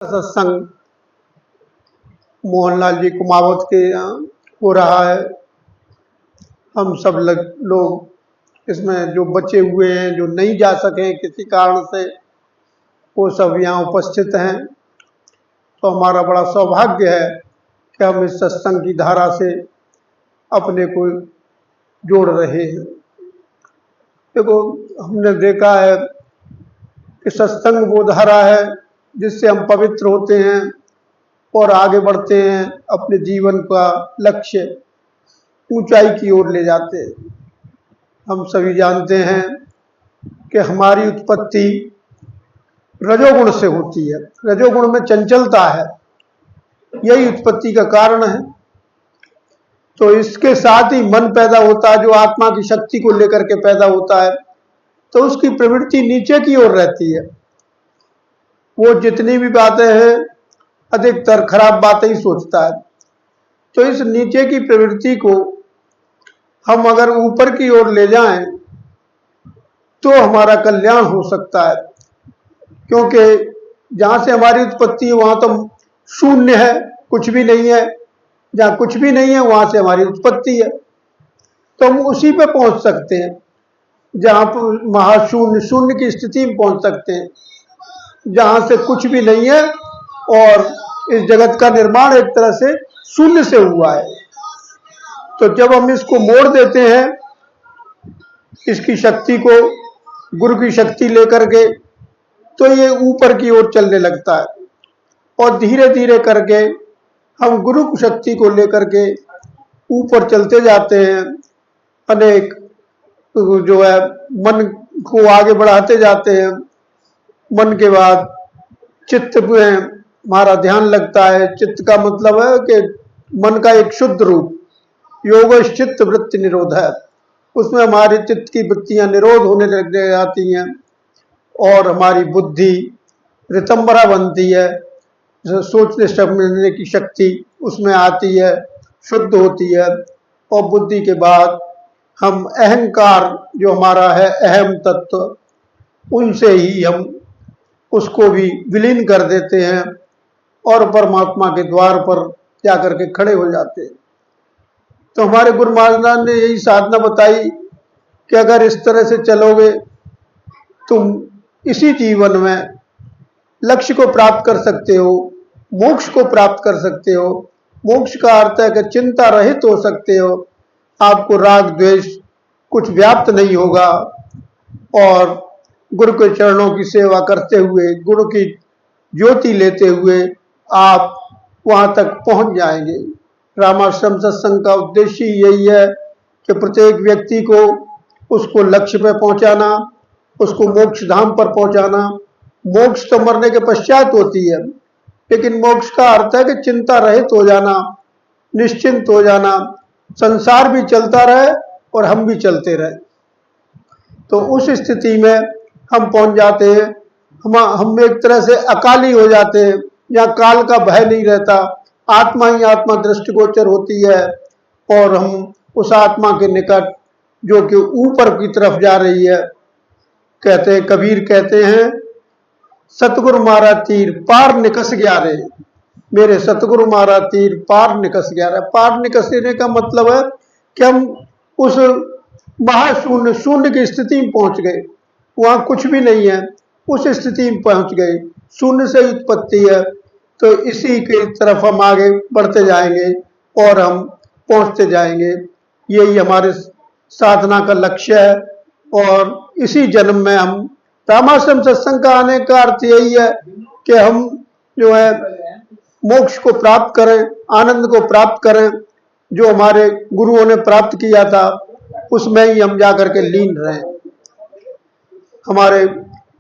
सत्संग मोहनलाल जी कुमावत के यहाँ हो रहा है। हम सब लोग इसमें जो बचे हुए हैं, जो नहीं जा सके किसी कारण से, वो सब यहाँ उपस्थित हैं। तो हमारा बड़ा सौभाग्य है कि हम इस सत्संग की धारा से अपने को जोड़ रहे हैं। देखो, हमने देखा है कि सत्संग वो धारा है जिससे हम पवित्र होते हैं और आगे बढ़ते हैं, अपने जीवन का लक्ष्य ऊंचाई की ओर ले जाते हैं। हम सभी जानते हैं कि हमारी उत्पत्ति रजोगुण से होती है। रजोगुण में चंचलता है, यही उत्पत्ति का कारण है। तो इसके साथ ही मन पैदा होता है, जो आत्मा की शक्ति को लेकर के पैदा होता है। तो उसकी प्रवृत्ति नीचे की ओर रहती है। वो जितनी भी बातें हैं, अधिकतर खराब बातें ही सोचता है। तो इस नीचे की प्रवृत्ति को हम अगर ऊपर की ओर ले जाएं तो हमारा कल्याण हो सकता है, क्योंकि जहां से हमारी उत्पत्ति है वहां तो शून्य है, कुछ भी नहीं है। जहां कुछ भी नहीं है वहां से हमारी उत्पत्ति है। तो हम उसी पे पहुंच सकते हैं जहां पर महाशून्य, शून्य की स्थिति में पहुंच सकते हैं, जहां से कुछ भी नहीं है और इस जगत का निर्माण एक तरह से शून्य से हुआ है। तो जब हम इसको मोड़ देते हैं, इसकी शक्ति को, गुरु की शक्ति लेकर के, तो ये ऊपर की ओर चलने लगता है और धीरे धीरे करके हम गुरु की शक्ति को लेकर के ऊपर चलते जाते हैं। अनेक जो है मन को आगे बढ़ाते जाते हैं। मन के बाद चित्त में हमारा ध्यान लगता है। चित्त का मतलब है कि मन का एक शुद्ध रूप, योग चित्त वृत्ति निरोध है। उसमें हमारी चित्त की वृत्तियां निरोध होने लग जाती हैं और हमारी बुद्धि रितंबरा बनती है। सोचने समझने की शक्ति उसमें आती है, शुद्ध होती है। और बुद्धि के बाद हम अहंकार जो हमारा है, अहम तत्व, उनसे ही हम उसको भी विलीन कर देते हैं और परमात्मा के द्वार पर जाकर के खड़े हो जाते हैं। तो हमारे गुरु महाराज ने यही साधना बताई कि अगर इस तरह से चलोगे, तुम इसी जीवन में लक्ष्य को प्राप्त कर सकते हो, मोक्ष को प्राप्त कर सकते हो। मोक्ष का अर्थ है कि चिंता रहित हो सकते हो, आपको राग द्वेष कुछ व्याप्त नहीं होगा और गुरु के चरणों की सेवा करते हुए, गुरु की ज्योति लेते हुए आप वहां तक पहुंच जाएंगे। रामाश्रम सत्संग का उद्देश्य यही है कि प्रत्येक व्यक्ति को उसको लक्ष्य पे पहुंचाना, उसको मोक्ष धाम पर पहुंचाना। मोक्ष तो मरने के पश्चात होती है, लेकिन मोक्ष का अर्थ है कि चिंता रहित हो जाना, निश्चिंत हो जाना, संसार भी चलता रहे और हम भी चलते रहे। तो उस स्थिति में हम पहुंच जाते हैं। हम एक तरह से अकाली हो जाते हैं, जहाँ काल का भय नहीं रहता। आत्मा ही आत्मा दृष्टिगोचर होती है और हम उस आत्मा के निकट, जो कि ऊपर की तरफ जा रही है, कहते हैं, कबीर कहते हैं, सतगुरु मारा तीर पार निकस गया रे। मेरे सतगुरु मारा तीर पार निकस गया रे। पार निकसने का मतलब है कि हम उस महाशून्य, शून्य की स्थिति में पहुंच गए। वहां कुछ भी नहीं है, उस स्थिति में पहुंच गए। शून्य से उत्पत्ति है, तो इसी की तरफ हम आगे बढ़ते जाएंगे और हम पहुंचते जाएंगे। यही हमारे साधना का लक्ष्य है और इसी जन्म में हम रामाश्रम सत्संग का आने का अर्थ यही है कि हम जो है मोक्ष को प्राप्त करें, आनंद को प्राप्त करें। जो हमारे गुरुओं ने प्राप्त किया था उसमें ही हम जाकर के लीन रहें।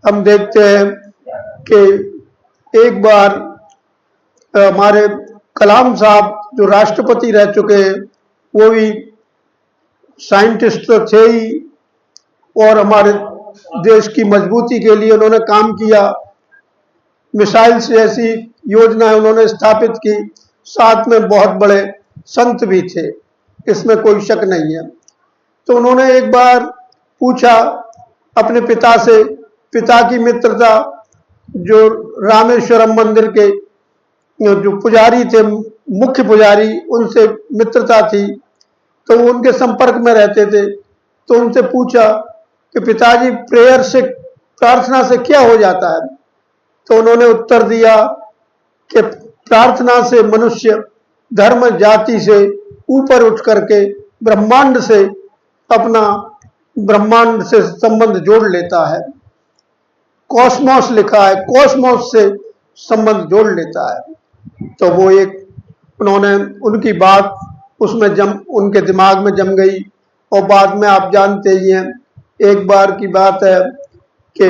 हम देखते हैं कि एक बार हमारे कलाम साहब जो राष्ट्रपति रह चुके हैं, वो भी साइंटिस्ट तो थे ही और हमारे देश की मजबूती के लिए उन्होंने काम किया। मिसाइल से ऐसी योजनाएं उन्होंने स्थापित की। साथ में बहुत बड़े संत भी थे, इसमें कोई शक नहीं है। तो उन्होंने एक बार पूछा अपने पिता से, पिता की मित्रता जो रामेश्वरम मंदिर के जो पुजारी थे, मुख्य पुजारी, उनसे मित्रता थी, तो वो उनके संपर्क में रहते थे। तो उनसे पूछा कि पिताजी, प्रेयर से, प्रार्थना से क्या हो जाता है? तो उन्होंने उत्तर दिया कि प्रार्थना से मनुष्य धर्म जाति से ऊपर उठ करके ब्रह्मांड से अपना ब्रह्मांड से संबंध जोड़ लेता है। कॉस्मोस लिखा है, कॉस्मोस से संबंध जोड़ लेता है। तो वो एक, उन्होंने, उनकी बात उसमें उनके दिमाग में जम गई। और बाद में आप जानते ही हैं, एक बार की बात है कि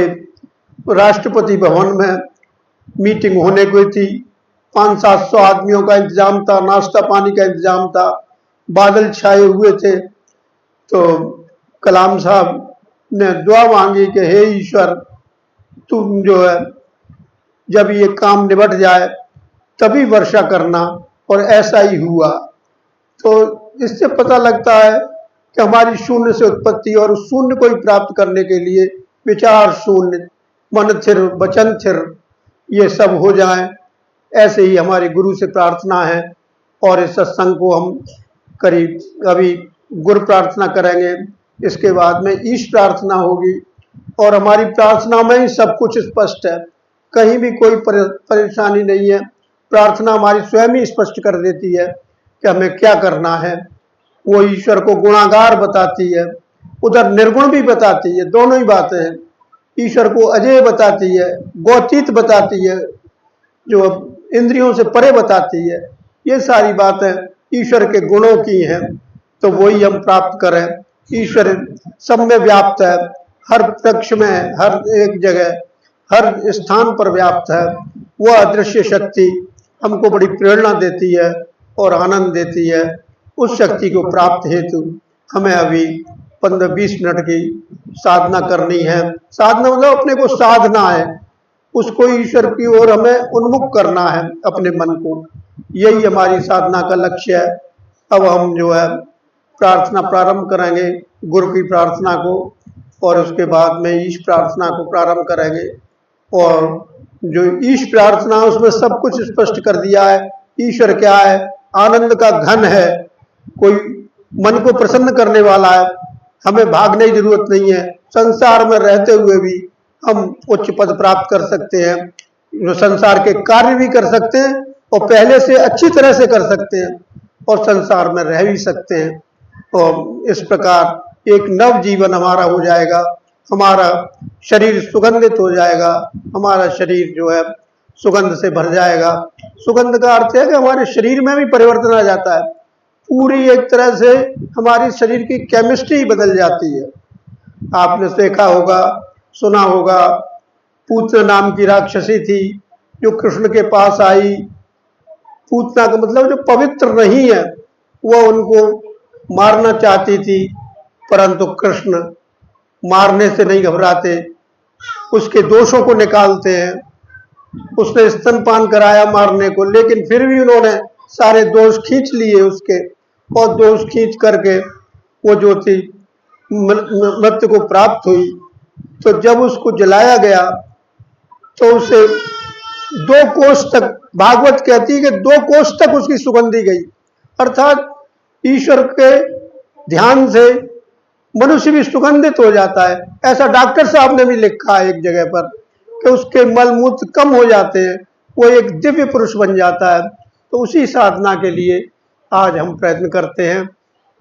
राष्ट्रपति भवन में मीटिंग होने को थी, 500-700 आदमियों का इंतजाम था, नाश्ता पानी का इंतजाम था, बादल छाए हुए थे। तो कलाम साहब ने दुआ मांगी कि हे ईश्वर, तुम जो है जब ये काम निबट जाए तभी वर्षा करना, और ऐसा ही हुआ। तो इससे पता लगता है कि हमारी शून्य से उत्पत्ति, और उस शून्य को ही प्राप्त करने के लिए विचार शून्य, मन थिर, वचन थिर, ये सब हो जाए। ऐसे ही हमारे गुरु से प्रार्थना है। और इस सत्संग को हम करीब अभी गुरु प्रार्थना करेंगे, इसके बाद में ईश प्रार्थना होगी। और हमारी प्रार्थना में ही सब कुछ स्पष्ट है, कहीं भी कोई परेशानी नहीं है। प्रार्थना हमारी स्वयं ही स्पष्ट कर देती है कि हमें क्या करना है। वो ईश्वर को गुणागार बताती है, उधर निर्गुण भी बताती है, दोनों ही बातें हैं। ईश्वर को अजेय बताती है, गौतीत बताती है, जो इंद्रियों से परे बताती है। ये सारी बातें ईश्वर के गुणों की हैं, तो वही हम प्राप्त करें। ईश्वर सब में व्याप्त है, हर वृक्ष में, हर एक जगह, हर स्थान पर व्याप्त है। वह अदृश्य शक्ति हमको बड़ी प्रेरणा देती है और आनंद देती है। उस शक्ति को प्राप्त हेतु हमें अभी 15-20 मिनट की साधना करनी है। साधना मतलब अपने को साधना है, उसको ईश्वर की ओर हमें उन्मुख करना है, अपने मन को। यही हमारी साधना का लक्ष्य है। अब हम जो है प्रार्थना प्रारंभ करेंगे, गुरु की प्रार्थना को, और उसके बाद में ईश प्रार्थना को प्रारंभ करेंगे। और जो ईश प्रार्थना, उसमें सब कुछ स्पष्ट कर दिया है। ईश्वर क्या है? आनंद का घन है, कोई मन को प्रसन्न करने वाला है। हमें भागने की जरूरत नहीं है, संसार में रहते हुए भी हम उच्च पद प्राप्त कर सकते हैं, जो संसार के कार्य भी कर सकते हैं और पहले से अच्छी तरह से कर सकते हैं, और संसार में रह भी सकते हैं। और इस प्रकार एक नव जीवन हमारा हो जाएगा, हमारा शरीर सुगंधित हो जाएगा, हमारा शरीर जो है सुगंध से भर जाएगा। सुगंध का अर्थ है कि हमारे शरीर में भी परिवर्तन आ जाता है, पूरी एक तरह से हमारी शरीर की केमिस्ट्री बदल जाती है। आपने देखा होगा, सुना होगा, पूतना नाम की राक्षसी थी जो कृष्ण के पास आई। पूतना का मतलब जो पवित्र नहीं है, वह उनको मारना चाहती थी, परंतु कृष्ण मारने से नहीं घबराते, उसके दोषों को निकालते हैं। उसने स्तनपान कराया मारने को, लेकिन फिर भी उन्होंने सारे दोष खींच लिए उसके, और दोष खींच करके वो जो थी मृत्यु को प्राप्त हुई। तो जब उसको जलाया गया तो उसे 2 कोस तक, भागवत कहती है कि 2 कोस तक उसकी सुगंधी गई। अर्थात ईश्वर के ध्यान से मनुष्य भी सुगंधित हो जाता है। ऐसा डॉक्टर साहब ने भी लिखा है एक जगह पर कि उसके मलमूत्र कम हो जाते हैं, वो एक दिव्य पुरुष बन जाता है। तो उसी साधना के लिए आज हम प्रयत्न करते हैं,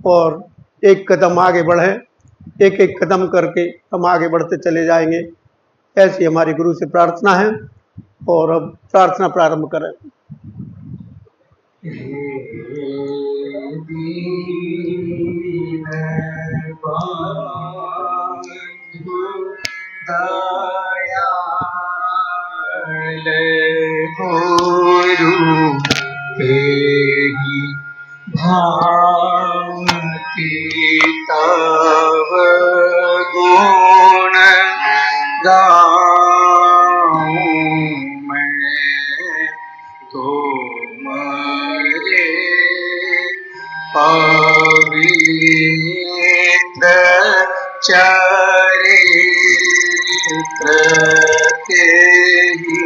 और एक कदम आगे बढ़े, एक एक कदम करके हम आगे बढ़ते चले जाएंगे। ऐसी हमारी गुरु से प्रार्थना है, और अब प्रार्थना प्रारंभ करें। गुरु तेरी भांति तव गुण गाऊं मैं, तुम्हारे पवित्र चरित्र के ही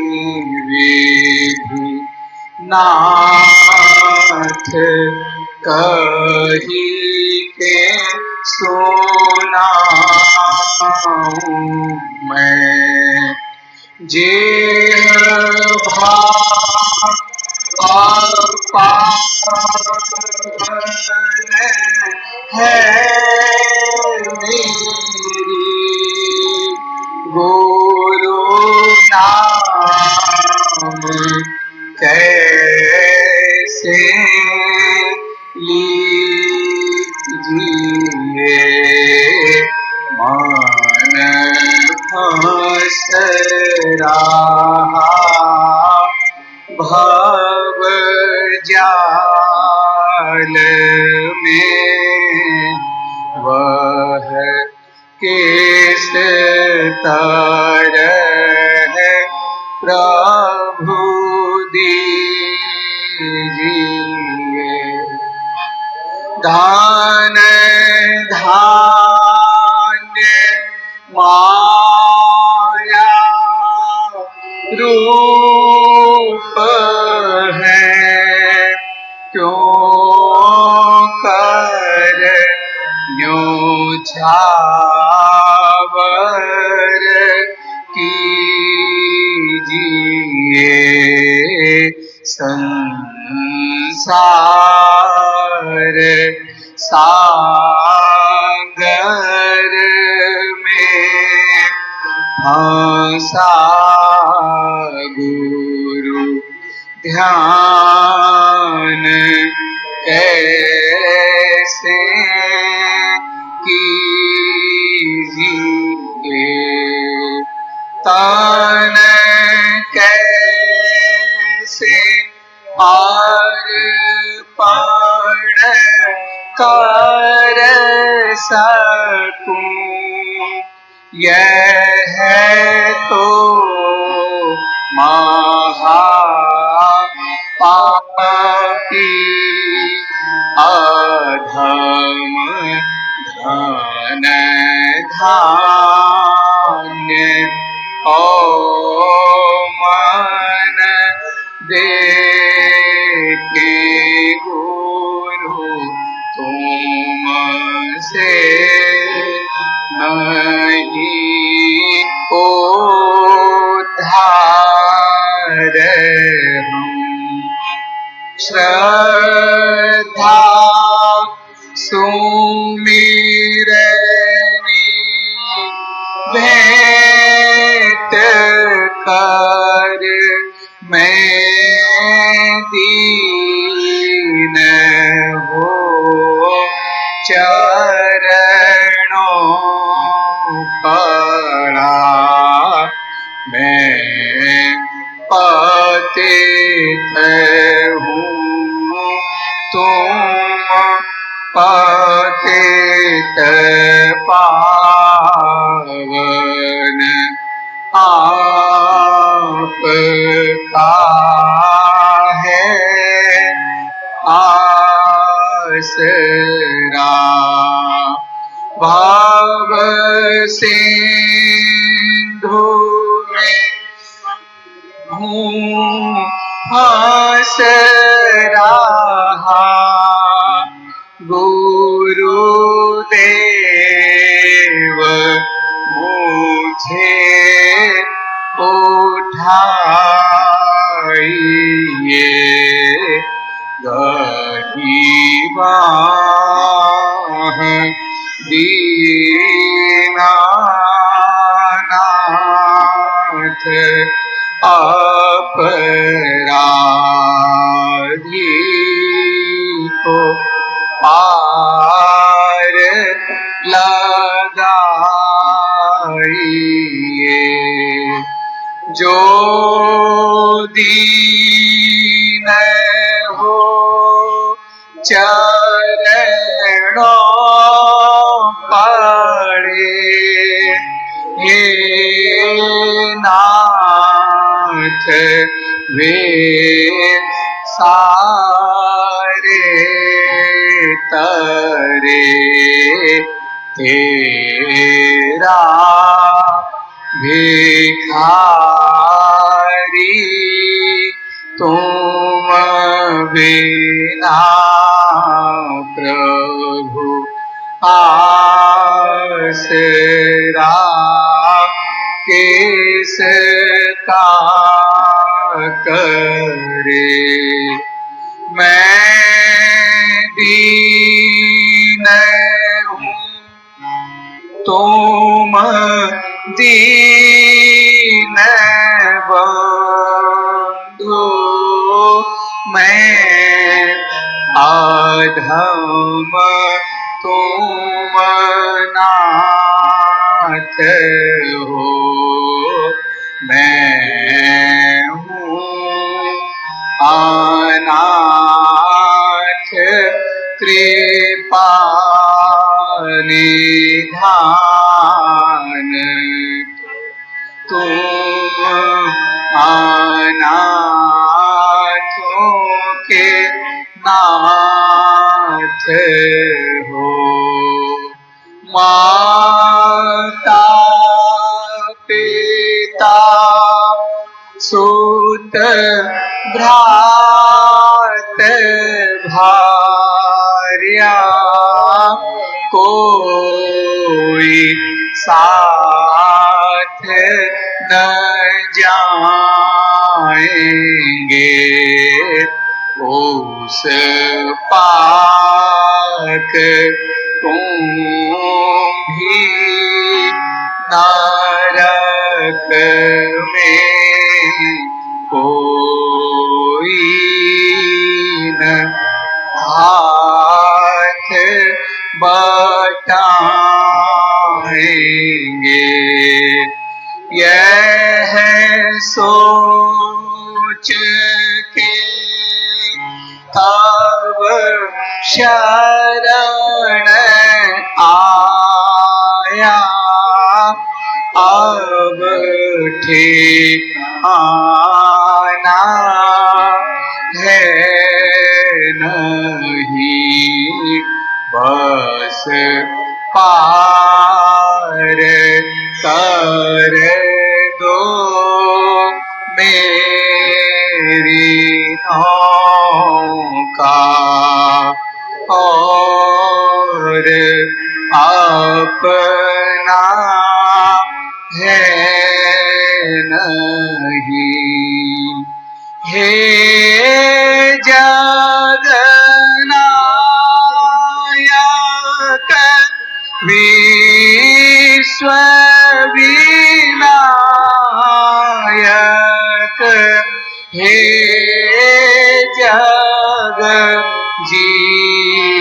नाथ कही के सुनाऊं मैं। जे पावन है मेरी गुरु नाम कैसे लीजिए मान फंस रहा भव जाल में वह किस तरह प्रभु दीजिए। दान धान्य माया रूप है क्यों कर न्योछावर कीजिए संसार सागर में फंसा गुरु ध्यान कैसे कीजिए। तन कैसे अर्पण कर सकूं यह तो महापापी अधम धन धान्य ओ मन दे के गुरु तुमसे नहीं उद्धार हम। श्रद्धा सुमिरनी भेंट कर मैं दीन हो चरणों पड़ा मैं पतित हूँ तुम पतित पावन आपका है आसरा। भाव सिंधु में हूँ फंस रहा गुरुदेव मुझे उठाइए। गरीबाह दीनानाथ अपराधी को पार लगाइए। जो दीन हो चरणों पड़े हे नाथ वे सारे तरे तेरा भिखारी तुम बिना प्रभु आसरा किसका करे। मैं दीन हूँ तुम दीन बंधु, मैं अधम तुम नाथ हो। मैं हूँ अनाथ कृपा निधान, तुम अनाथों के नाथ हो। माता पिता सुत भ्रात भार्या कोई साथ न जाएंगे, उस पाक भी नरक में कोई न हाथ बटाएंगे। यह सोच के तब शरण आया, अब ठिकाना है नहीं, बस पार कर दो मेरी नौका, और अपना है नहीं। हे जगन्नायक विश्व विनायक, हे जग जीवन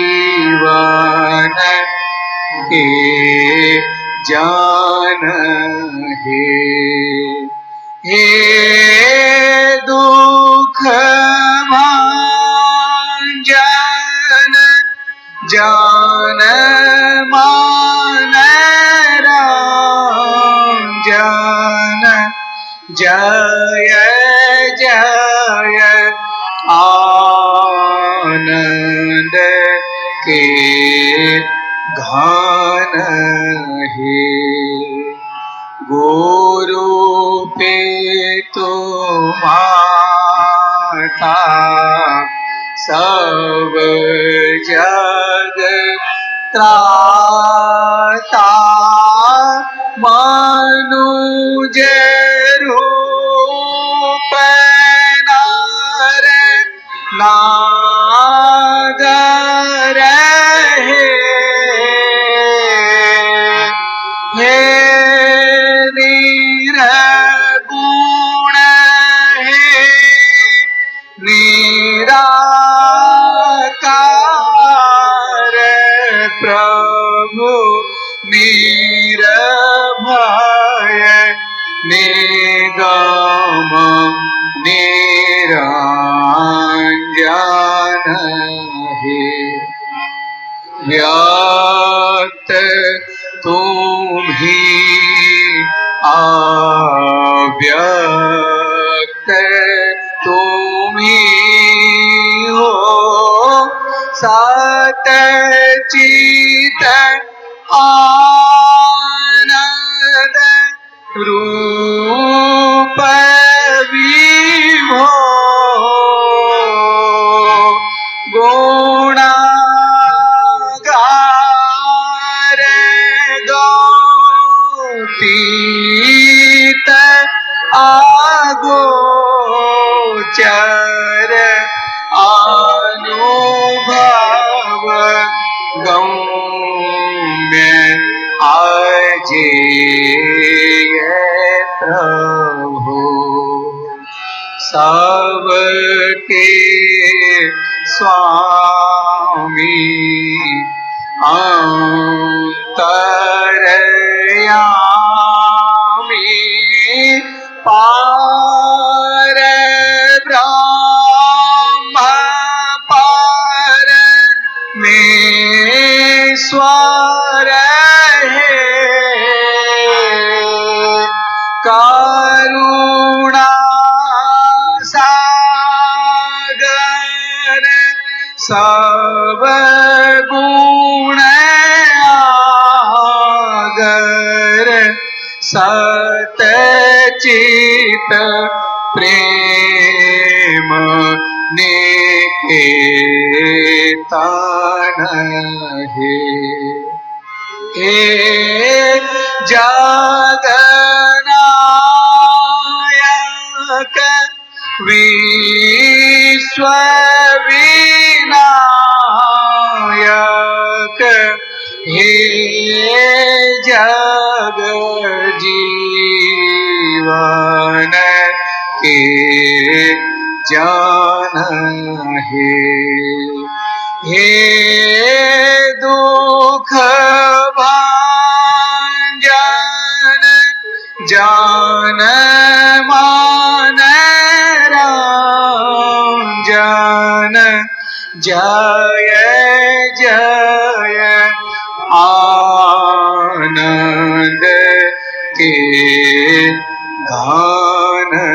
के जान हे दुख भांजन जान मान रंजन, जय जय आनंद के घन हे। गुरु पे माता सब जग त्राता, मनुज रूप नर नागर है, हे निर्गुण है निराकार, प्रभु निर्भय निगम निरंजन है। व्यक्त तुम ही अव्यक्त तुम ही हो, सत चित आनंद रूप विभो, सुंदर अनुभव गम्य आजे प्रभु सबके स्वामी अंतरयामी पार ब्रह्म पार मेश्वर है करुणा सागर सब गुण आगर सतचित प्रेम निकेतन है हे जगन्नायक विश्वविनायक हे जग जीवन के जान हे दुख भांजन जान मान रंजन जय जय आनंद के गान है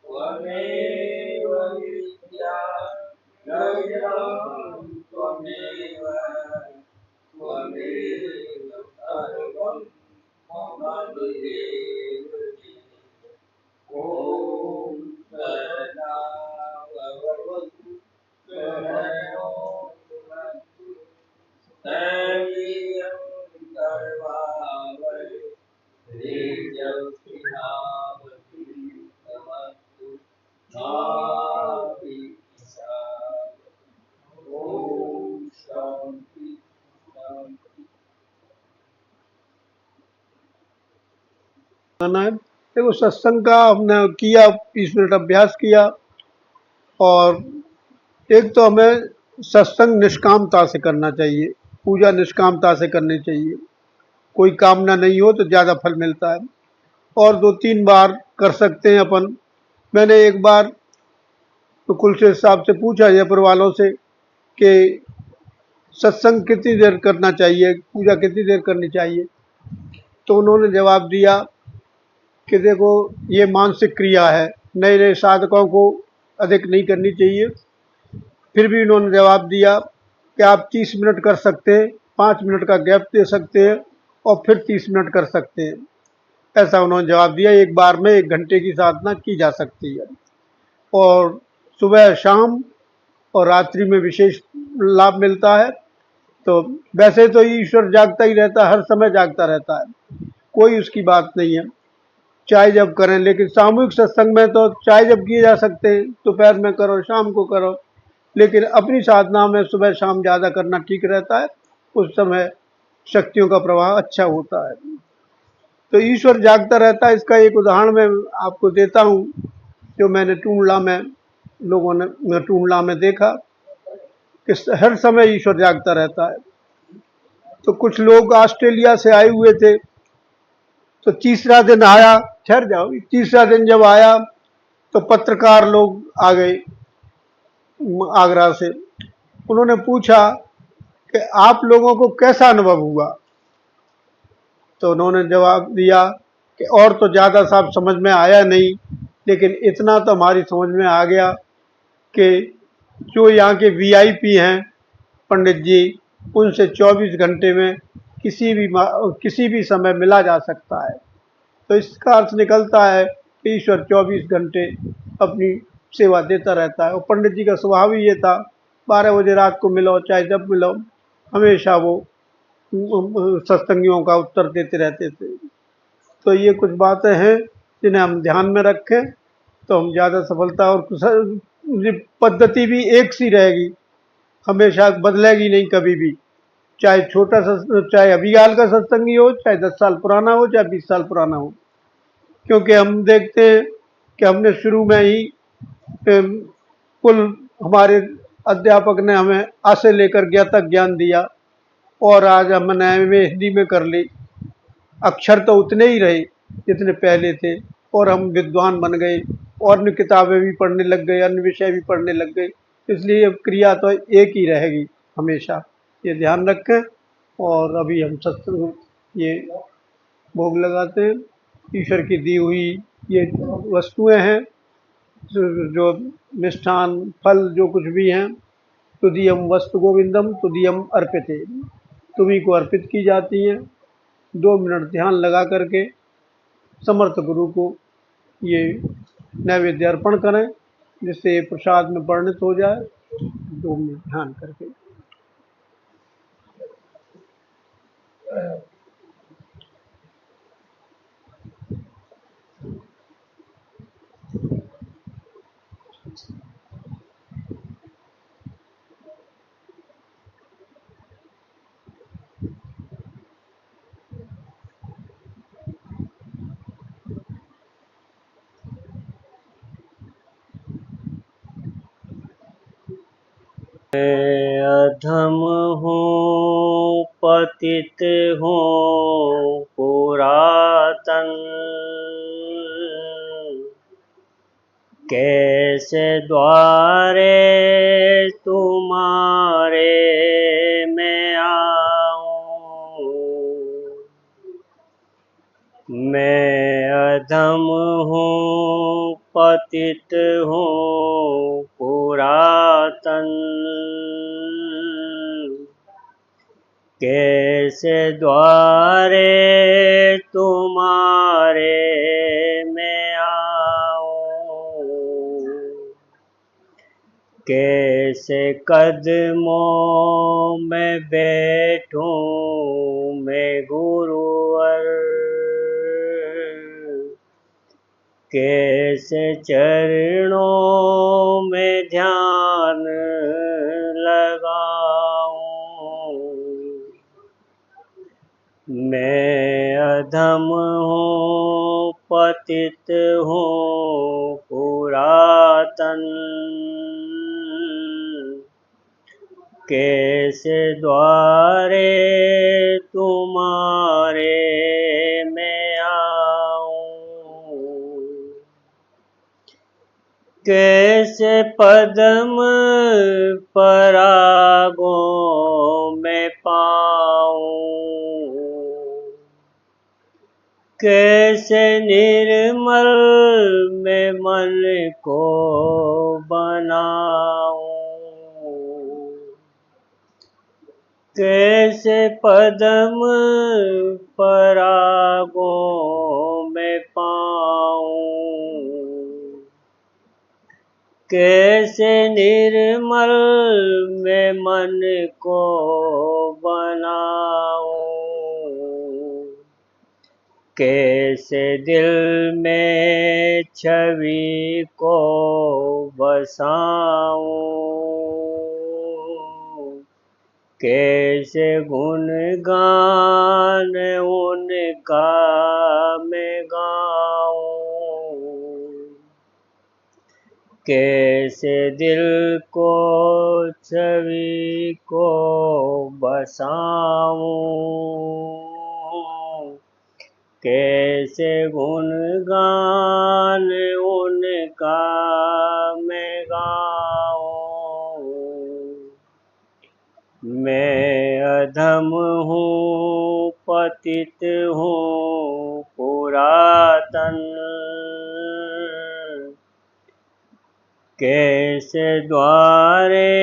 त्वमेव विद्या है। देखो, सत्संग का हमने किया, 20 मिनट अभ्यास किया, और एक तो हमें सत्संग निष्कामता से करना चाहिए, पूजा निष्कामता से करनी चाहिए, कोई कामना नहीं हो तो ज़्यादा फल मिलता है। और 2-3 बार कर सकते हैं अपन। मैंने एक बार तो कुलशेख साहब से पूछा, जयपुर वालों से, कि सत्संग कितनी देर करना चाहिए, पूजा कितनी देर करनी चाहिए। तो उन्होंने जवाब दिया कि देखो, ये मानसिक क्रिया है, नए नए साधकों को अधिक नहीं करनी चाहिए। फिर भी उन्होंने जवाब दिया कि आप 30 मिनट कर सकते हैं, 5 मिनट का गैप दे सकते हैं, और फिर 30 मिनट कर सकते हैं। ऐसा उन्होंने जवाब दिया। एक बार में 1 घंटे की साधना की जा सकती है, और सुबह शाम और रात्रि में विशेष लाभ मिलता है। तो वैसे तो ईश्वर जागता ही रहता है, हर समय जागता रहता है, कोई उसकी बात नहीं है, चाहे जब करें। लेकिन सामूहिक सत्संग में तो चाहे जब किए जा सकते हैं, दोपहर में करो, शाम को करो, लेकिन अपनी साधना में सुबह शाम ज़्यादा करना ठीक रहता है। उस समय शक्तियों का प्रवाह अच्छा होता है, तो ईश्वर जागता रहता है। इसका एक उदाहरण मैं आपको देता हूँ, जो मैंने टूंडला में, लोगों ने टूंडला में देखा कि हर समय ईश्वर जागता रहता है। तो कुछ लोग ऑस्ट्रेलिया से आए हुए थे, तो तीसरा दिन आया, ठहर जाओ, तीसरा दिन जब आया तो पत्रकार लोग आ गए आगरा से। उन्होंने पूछा कि आप लोगों को कैसा अनुभव हुआ। तो उन्होंने जवाब दिया कि और तो ज़्यादा साहब समझ में आया नहीं, लेकिन इतना तो हमारी समझ में आ गया कि जो यहाँ के वीआईपी हैं पंडित जी, उनसे 24 घंटे में किसी भी समय मिला जा सकता है। तो इसका अर्थ निकलता है कि ईश्वर 24 घंटे अपनी सेवा देता रहता है। और पंडित जी का स्वभाव ही ये था, 12 बजे रात को मिलो, चाहे जब मिलो, हमेशा वो सत्संगियों का उत्तर देते रहते थे। तो ये कुछ बातें हैं जिन्हें हम ध्यान में रखें, तो हम ज़्यादा सफलता, और ये पद्धति भी एक सी रहेगी, हमेशा बदलेगी नहीं कभी भी। चाहे चाहे अभी हाल का सत्संगी हो, चाहे 10 साल पुराना हो, चाहे 20 साल पुराना हो। क्योंकि हम देखते हैं कि हमने शुरू में ही कुल हमारे अध्यापक ने हमें आ से लेकर ज्ञ तक ज्ञान दिया, और आज हमने एमए हिंदी में कर ली। अक्षर तो उतने ही रहे जितने पहले थे, और हम विद्वान बन गए, और अन्य किताबें भी पढ़ने लग गए, अन्य विषय भी पढ़ने लग गए। इसलिए क्रिया तो एक ही रहेगी हमेशा, ये ध्यान रखें। और अभी हम सत्संग ये भोग लगाते हैं, ईश्वर की दी हुई ये वस्तुएं हैं, जो मिष्ठान फल जो कुछ भी हैं, तुदीयम वस्तु गोविंदम तुदीयम अर्पिते, तुम्ही को अर्पित की जाती हैं। 2 मिनट ध्यान लगा करके समर्थ गुरु को ये नैवेद्य अर्पण करें, जिससे ये प्रसाद में परिणत हो जाए। 2 मिनट ध्यान करके। मैं अधम हूँ, पतित हूँ पुरातन, कैसे द्वारे तुम्हारे मैं आऊँ। मैं अधम हूँ, पतित हूँ पुरातन, कैसे द्वारे तुम्हारे मैं आऊँ। कैसे कदमों में बैठूं मैं गुरुवर, कैसे चरणों में ध्यान लगाऊं। मैं अधम हूँ, पतित हूँ पुरातन, कैसे द्वारे तुम्हारे मैं आऊं, कैसे पद्म परागों में पाऊं, कैसे निर्मल में मन को बनाऊं, कैसे पद्म परागों में पाऊं, कैसे निर्मल में मन को बनाऊं, कैसे दिल में छवि को बसाऊं, कैसे गुणगान उनका मैं गाऊं, कैसे दिल को छवि को बसाऊं, कैसे गुणगान उनका मैं गाऊं। मैं अधम हूँ पतित हूँ पुरातन, कैसे द्वारे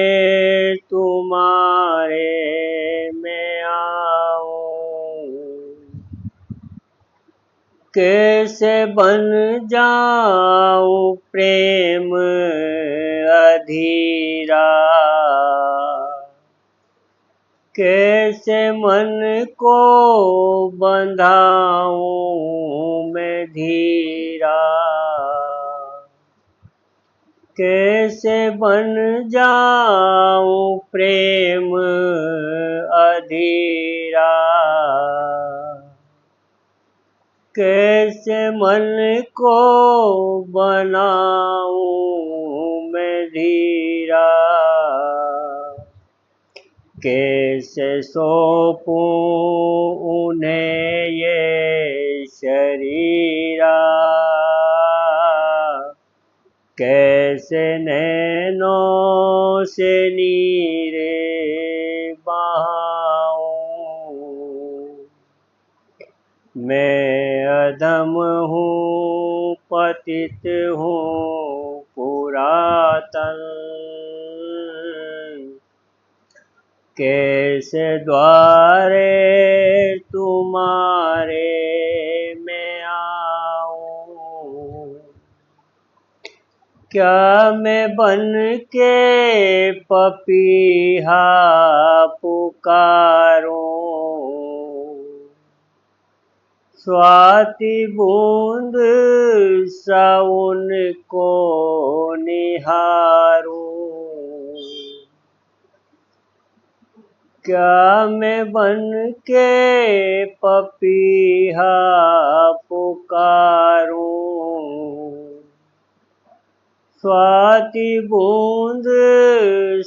तुम्हारे मैं आऊं, कैसे बन जाऊं प्रेम अधीरा, कैसे मन को बंधाऊं मैं धीरा, कैसे बन जाऊं प्रेम अधीरा, कैसे मन को बनाऊं मैं धीरा, कैसे सौंपूं उन्हें ये शरीरा, कैसे नैनों से नीरे बहाऊं। मैं अधम हूँ पतित हूँ पुरातन, कैसे द्वारे तुम्हारे मैं आऊं। क्या मैं बन के पपीहा पुकारूं, स्वाति बूंद सा उनको निहारूं। क्या मैं बन के पपीहा पुकारूं, स्वाति बूंद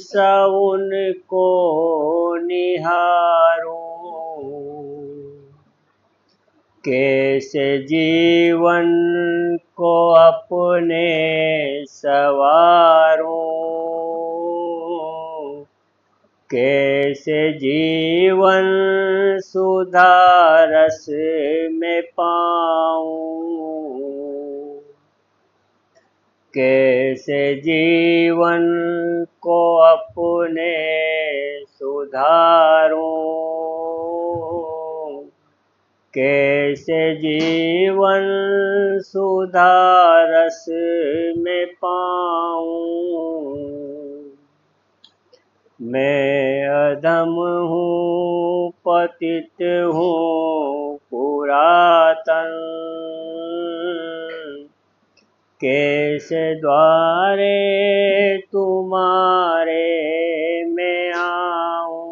सा उनको निहारूं। कैसे जीवन को अपने सवारूं, कैसे जीवन सुधा रस में पाऊं, कैसे जीवन को अपने सुधारूं, कैसे जीवन सुधा रस में पाऊं। मैं अधम हूँ पतित हूँ पुरातन, कैसे द्वारे तुम्हारे मैं आऊं,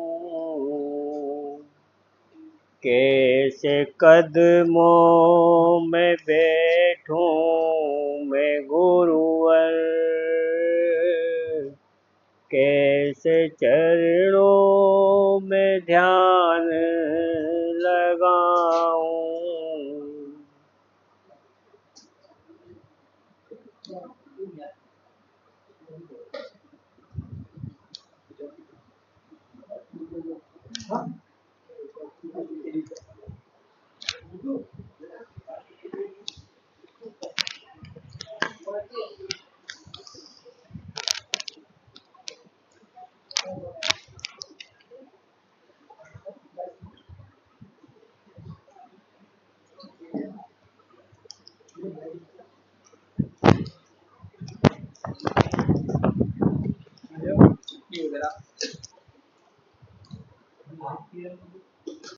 कैसे कदमों में बैठूं ऐसे चरणों में ध्यान लगाऊं।